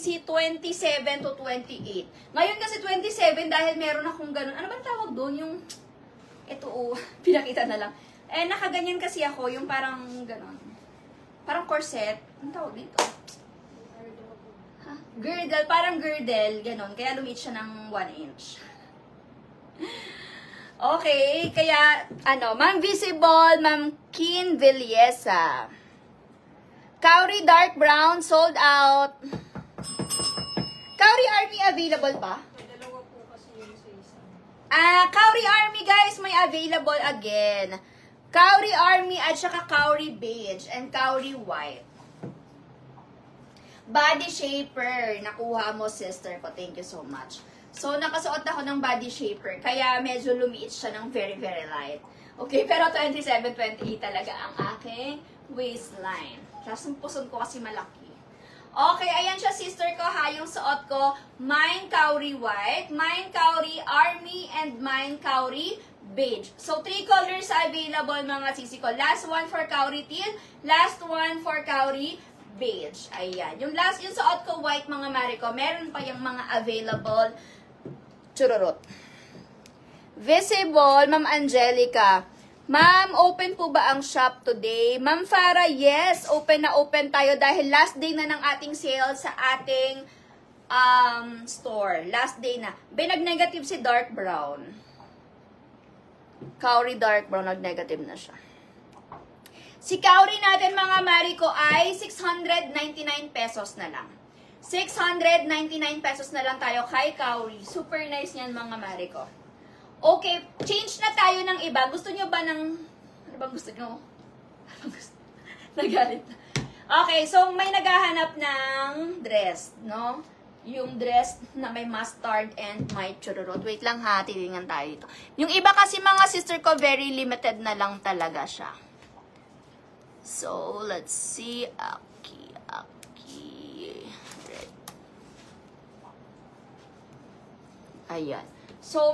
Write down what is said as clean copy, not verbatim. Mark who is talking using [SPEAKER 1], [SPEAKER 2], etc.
[SPEAKER 1] BC 27 to 28. Ngayon kasi 27 dahil meron akong ganun. Ano ba tawag doon? Yung, ito pinakita na lang. Eh, nakaganyan kasi ako, yung parang ganun. Parang corset. Ano tawag dito? Girdle, parang girdle, ganun. Kaya lumiit siya ng 1 inch. Okay, kaya, Ma'am Visible, Ma'am Kin Villesa. Kauri Dark Brown, sold out. Kauri Army available pa?
[SPEAKER 2] May dalawa po kasi yun sa isa.
[SPEAKER 1] Kauri Army guys, may available again. Kauri Army at saka Kauri Beige and Kauri White. Body shaper. Nakuha mo, sister ko. Thank you so much. So, nakasuot ako ng body shaper. Kaya medyo lumiit siya ng very, very light. Okay, pero 27-28 talaga ang aking waistline. Tapos yung puson ko kasi malaki. Okay, ayan siya, sister ko, ha. Yung suot ko, mine Kauri White, mine Kauri Army, and mine Kauri Beige. So, 3 colors available, mga sisi ko. Last one for Kauri Teal, last one for Kauri Beige. Ayan. Yung suot ko, white, mga mari ko. Meron pa yung mga available. Chururot. Visible, Ma'am Angelica. Ma'am, open po ba ang shop today? Ma'am Farah, yes. Open na open tayo dahil last day na ng ating sale sa ating store. Last day na. Nag-negative si Dark Brown. Kauri Dark Brown, nag-negative na siya. Si Kauri natin, mga mari ko, ay 699 pesos na lang. 699 pesos na lang tayo kay Kauri. Super nice niyan, mga mari ko. Okay, change na tayo ng iba. Gusto nyo ba ng... Ano bang gusto nyo? Nagalit na. Okay, so may naghahanap ng dress, no? Yung dress na may mustard and may chururot. Wait lang ha, titingnan tayo ito. Yung iba kasi, mga sister ko, very limited na lang talaga siya. So, let's see. Aki. Red. Ayan. So,